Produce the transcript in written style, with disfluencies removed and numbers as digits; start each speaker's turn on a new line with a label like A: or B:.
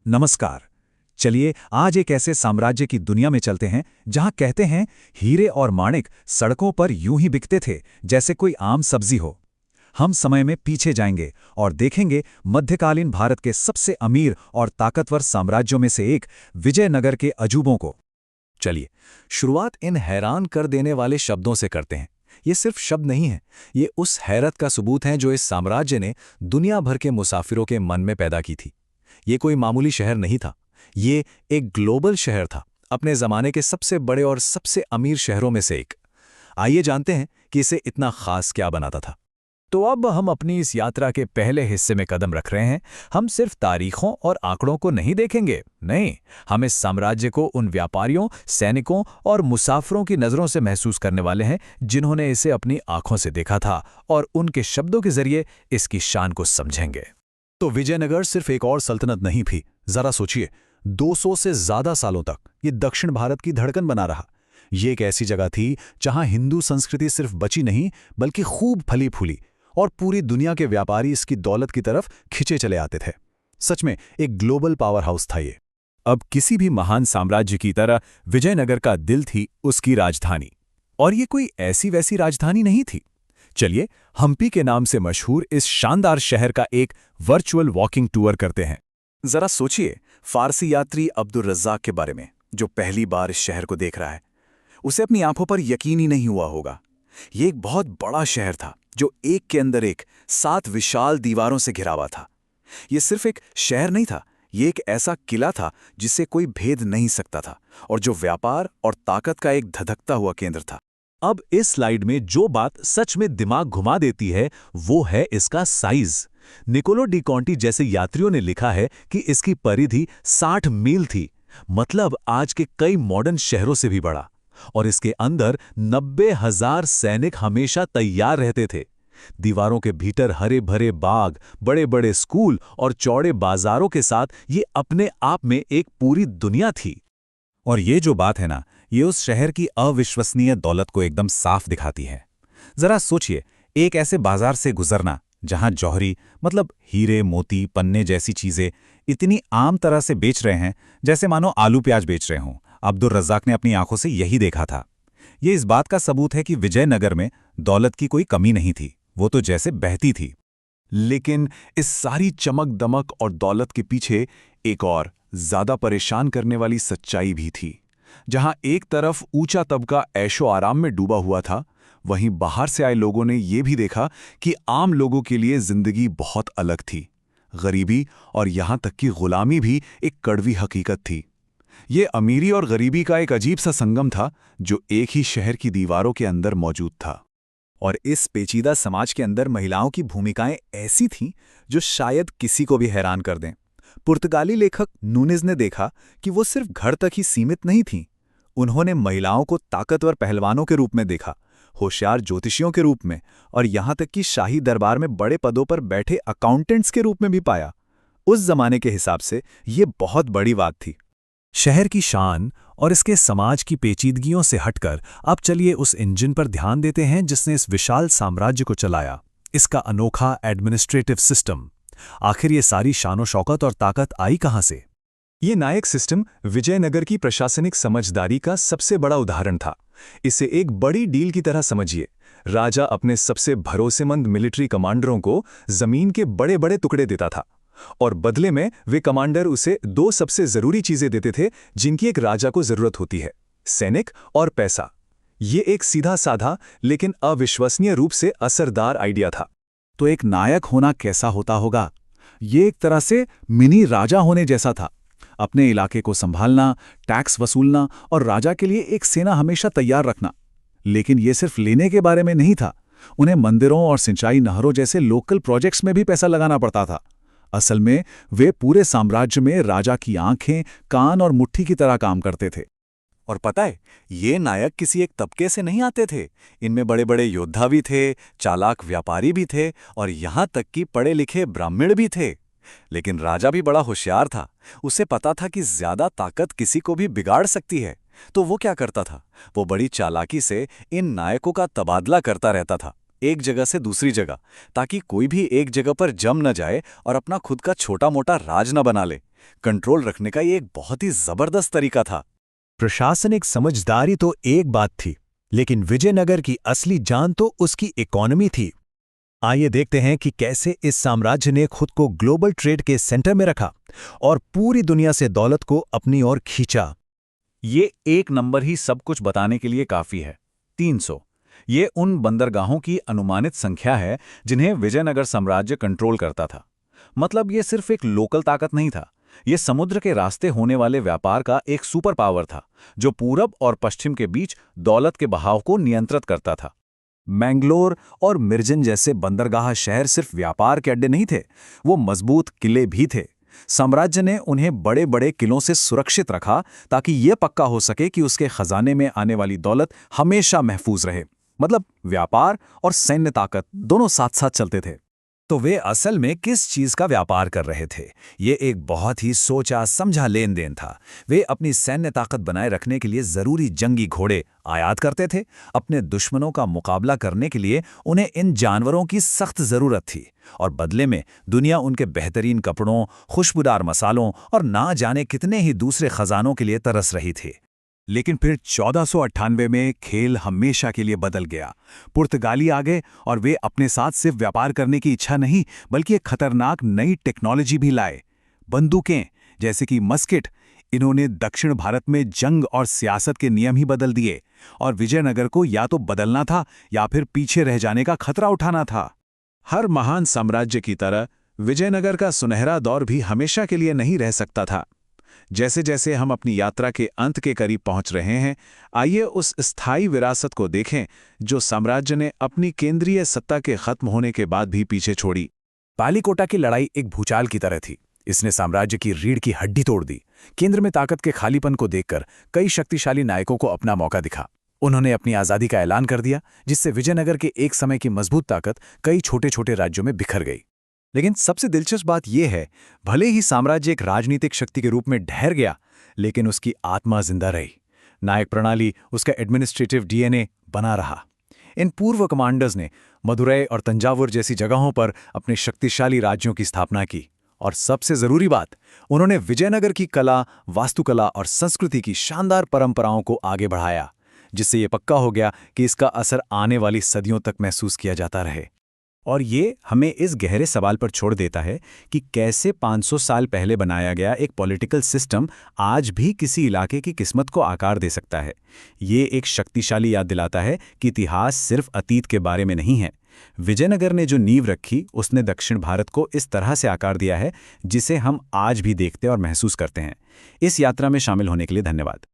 A: नमस्कार। चलिए आज एक ऐसे साम्राज्य की दुनिया में चलते हैं जहां कहते हैं हीरे और माणिक सड़कों पर यूं ही बिकते थे जैसे कोई आम सब्जी हो। हम समय में पीछे जाएंगे और देखेंगे मध्यकालीन भारत के सबसे अमीर और ताकतवर साम्राज्यों में से एक विजयनगर के अजूबों को। चलिए शुरुआत इन हैरान कर देने वाले शब्दों से करते हैं। ये सिर्फ शब्द नहीं है, ये उस हैरत का सबूत है जो इस साम्राज्य ने दुनिया भर के मुसाफिरों के मन में पैदा की थी। ये कोई मामूली शहर नहीं था, ये एक ग्लोबल शहर था, अपने ज़माने के सबसे बड़े और सबसे अमीर शहरों में से एक। आइए जानते हैं कि इसे इतना खास क्या बनाता था। तो अब हम अपनी इस यात्रा के पहले हिस्से में कदम रख रहे हैं। हम सिर्फ तारीखों और आंकड़ों को नहीं देखेंगे, नहीं, हम इस साम्राज्य को उन व्यापारियों, सैनिकों और मुसाफिरों की नज़रों से महसूस करने वाले हैं जिन्होंने इसे अपनी आंखों से देखा था और उनके शब्दों के जरिए इसकी शान को समझेंगे। तो विजयनगर सिर्फ एक और सल्तनत नहीं थी। जरा सोचिए, 200 से ज्यादा सालों तक ये दक्षिण भारत की धड़कन बना रहा। ये एक ऐसी जगह थी जहां हिंदू संस्कृति सिर्फ बची नहीं बल्कि खूब फली फूली और पूरी दुनिया के व्यापारी इसकी दौलत की तरफ खिंचे चले आते थे। सच में एक ग्लोबल पावर हाउस था ये। अब किसी भी महान साम्राज्य की तरह विजयनगर का दिल थी उसकी राजधानी। और ये कोई ऐसी वैसी राजधानी नहीं थी। चलिए हम्पी के नाम से मशहूर इस शानदार शहर का एक वर्चुअल वॉकिंग टूर करते हैं। जरा सोचिए फारसी यात्री अब्दुल रज़्ज़ाक के बारे में, जो पहली बार इस शहर को देख रहा है। उसे अपनी आंखों पर यकीन ही नहीं हुआ होगा। ये एक बहुत बड़ा शहर था जो एक के अंदर एक 7 विशाल दीवारों से घिरा हुआ था। ये सिर्फ एक शहर नहीं था, ये एक ऐसा किला था जिसे कोई भेद नहीं सकता था और जो व्यापार और ताकत का एक धधकता हुआ केंद्र था। अब इस स्लाइड में जो बात सच में दिमाग घुमा देती है वो है इसका साइज। निकोलो डी कॉन्टी जैसे यात्रियों ने लिखा है कि इसकी परिधि 60 मील थी, मतलब आज के कई मॉडर्न शहरों से भी बड़ा। और इसके अंदर 90,000 सैनिक हमेशा तैयार रहते थे। दीवारों के भीतर हरे भरे बाग, बड़े बड़े स्कूल और चौड़े बाजारों के साथ ये अपने आप में एक पूरी दुनिया थी। और ये जो बात है ना, ये उस शहर की अविश्वसनीय दौलत को एकदम साफ दिखाती है। जरा सोचिए, एक ऐसे बाजार से गुजरना जहां जौहरी मतलब हीरे, मोती, पन्ने जैसी चीजें इतनी आम तरह से बेच रहे हैं जैसे मानो आलू प्याज बेच रहे हों। अब्दुल रज़्ज़ाक ने अपनी आंखों से यही देखा था। ये इस बात का सबूत है कि विजयनगर में दौलत की कोई कमी नहीं थी, वो तो जैसे बहती थी। लेकिन इस सारी चमक दमक और दौलत के पीछे एक और ज्यादा परेशान करने वाली सच्चाई भी थी। जहां एक तरफ ऊंचा तबका ऐशो आराम में डूबा हुआ था, वहीं बाहर से आए लोगों ने यह भी देखा कि आम लोगों के लिए जिंदगी बहुत अलग थी। गरीबी और यहां तक कि गुलामी भी एक कड़वी हकीकत थी। ये अमीरी और गरीबी का एक अजीब सा संगम था जो एक ही शहर की दीवारों के अंदर मौजूद था। और इस पेचीदा समाज के अंदर महिलाओं की भूमिकाएं ऐसी थीं जो शायद किसी को भी हैरान कर दें। पुर्तगाली लेखक नूनेज़ ने देखा कि वो सिर्फ घर तक ही सीमित नहीं थीं। उन्होंने महिलाओं को ताकतवर पहलवानों के रूप में देखा, होशियार ज्योतिषियों के रूप में, और यहां तक कि शाही दरबार में बड़े पदों पर बैठे अकाउंटेंट्स के रूप में भी पाया। उस जमाने के हिसाब से ये बहुत बड़ी बात थी। शहर की शान और इसके समाज की पेचीदगियों से हटकर अब चलिए उस इंजन पर ध्यान देते हैं जिसने इस विशाल साम्राज्य को चलाया, इसका अनोखा एडमिनिस्ट्रेटिव सिस्टम। आखिर ये सारी शानो शौकत और ताकत आई कहां से? ये नायक सिस्टम विजयनगर की प्रशासनिक समझदारी का सबसे बड़ा उदाहरण था। इसे एक बड़ी डील की तरह समझिए। राजा अपने सबसे भरोसेमंद मिलिट्री कमांडरों को जमीन के बड़े बड़े टुकड़े देता था और बदले में वे कमांडर उसे 2 सबसे जरूरी चीजें देते थे जिनकी एक राजा को जरूरत होती है, सैनिक और पैसा। ये एक सीधा साधा लेकिन अविश्वसनीय रूप से असरदार आइडिया था। तो एक नायक होना कैसा होता होगा? ये एक तरह से मिनी राजा होने जैसा था। अपने इलाके को संभालना, टैक्स वसूलना और राजा के लिए एक सेना हमेशा तैयार रखना। लेकिन ये सिर्फ लेने के बारे में नहीं था, उन्हें मंदिरों और सिंचाई नहरों जैसे लोकल प्रोजेक्ट्स में भी पैसा लगाना पड़ता था। असल में वे पूरे साम्राज्य में राजा की आंखें, कान और मुट्ठी की तरह काम करते थे। और पता है, ये नायक किसी एक तबके से नहीं आते थे। इनमें बड़े बड़े योद्धा भी थे, चालाक व्यापारी भी थे और यहां तक कि पढ़े लिखे ब्राह्मण भी थे। लेकिन राजा भी बड़ा होशियार था। उसे पता था कि ज्यादा ताकत किसी को भी बिगाड़ सकती है। तो वो क्या करता था? वो बड़ी चालाकी से इन नायकों का तबादला करता रहता था, एक जगह से दूसरी जगह, ताकि कोई भी एक जगह पर जम न जाए और अपना खुद का छोटा मोटा राज न बना ले। कंट्रोल रखने का ये एक बहुत ही जबरदस्त तरीका था।
B: प्रशासनिक समझदारी तो एक बात थी, लेकिन विजयनगर की असली जान तो उसकी इकोनॉमी थी। आइए देखते हैं कि कैसे इस साम्राज्य ने खुद को ग्लोबल ट्रेड के सेंटर में रखा और पूरी दुनिया से दौलत को अपनी ओर खींचा।
A: ये एक नंबर ही सब कुछ बताने के लिए काफी है। 300। ये उन बंदरगाहों की अनुमानित संख्या है जिन्हें विजयनगर साम्राज्य कंट्रोल करता था। मतलब ये सिर्फ एक लोकल ताकत नहीं था, ये समुद्र के रास्ते होने वाले व्यापार का एक सुपर पावर था जो पूरब और पश्चिम के बीच दौलत के बहाव को नियंत्रित करता था। मैंगलोर और मिर्जन जैसे बंदरगाह शहर सिर्फ व्यापार के अड्डे नहीं थे, वो मजबूत किले भी थे। साम्राज्य ने उन्हें बड़े बड़े किलों से सुरक्षित रखा ताकि यह पक्का हो सके कि उसके खजाने में आने वाली दौलत हमेशा महफूज रहे। मतलब व्यापार और सैन्य ताकत दोनों साथ साथ चलते थे। तो वे असल में किस चीज का व्यापार कर रहे थे? ये एक बहुत ही सोचा समझा लेन देन था। वे अपनी सैन्य ताकत बनाए रखने के लिए जरूरी जंगी घोड़े आयात करते थे। अपने दुश्मनों का मुकाबला करने के लिए उन्हें इन जानवरों की सख्त जरूरत थी, और बदले में दुनिया उनके बेहतरीन कपड़ों, खुशबूदार मसालों और ना जाने कितने ही दूसरे खजानों के लिए तरस रही थी। लेकिन फिर 1498 में खेल हमेशा के लिए बदल गया। पुर्तगाली आ गए और वे अपने साथ सिर्फ व्यापार करने की इच्छा नहीं, बल्कि एक खतरनाक नई टेक्नोलॉजी भी लाए। बंदूकें जैसे कि मस्केट, इन्होंने दक्षिण भारत में जंग और सियासत के नियम ही बदल दिए, और विजयनगर को या तो बदलना था या फिर पीछे रह जाने का खतरा उठाना था। हर महान साम्राज्य की तरह विजयनगर का सुनहरा दौर भी हमेशा के लिए नहीं रह सकता था। जैसे जैसे हम अपनी यात्रा के अंत के करीब पहुंच रहे हैं, आइए उस स्थायी विरासत को देखें जो साम्राज्य ने अपनी केंद्रीय सत्ता के खत्म होने के बाद भी पीछे छोड़ी।
B: पालीकोटा की लड़ाई एक भूचाल की तरह थी। इसने साम्राज्य की रीढ़ की हड्डी तोड़ दी। केंद्र में ताकत के खालीपन को देखकर कई शक्तिशाली नायकों को अपना मौका दिखा। उन्होंने अपनी आज़ादी का ऐलान कर दिया, जिससे विजयनगर के एक समय की मजबूत ताकत कई छोटे छोटे राज्यों में बिखर गई।
A: लेकिन सबसे दिलचस्प बात यह है, भले ही साम्राज्य एक राजनीतिक शक्ति के रूप में ढहर गया, लेकिन उसकी आत्मा जिंदा रही। नायक प्रणाली, उसका एडमिनिस्ट्रेटिव डीएनए बना रहा। इन पूर्व कमांडर्स ने मदुरै और तंजावुर जैसी जगहों पर अपने शक्तिशाली राज्यों की स्थापना की, और सबसे जरूरी बात, उन्होंने विजयनगर की कला, वास्तुकला और संस्कृति की शानदार परंपराओं को आगे बढ़ाया, जिससे यह पक्का हो गया कि इसका असर आने वाली सदियों तक महसूस किया जाता रहे। और ये हमें इस गहरे सवाल पर छोड़ देता है कि कैसे 500 साल पहले बनाया गया एक पॉलिटिकल सिस्टम आज भी किसी इलाके की किस्मत को आकार दे सकता है। ये एक शक्तिशाली याद दिलाता है कि इतिहास सिर्फ अतीत के बारे में नहीं है। विजयनगर ने जो नींव रखी, उसने दक्षिण भारत को इस तरह से आकार दिया है जिसे हम आज भी देखते और महसूस करते हैं। इस यात्रा में शामिल होने के लिए धन्यवाद।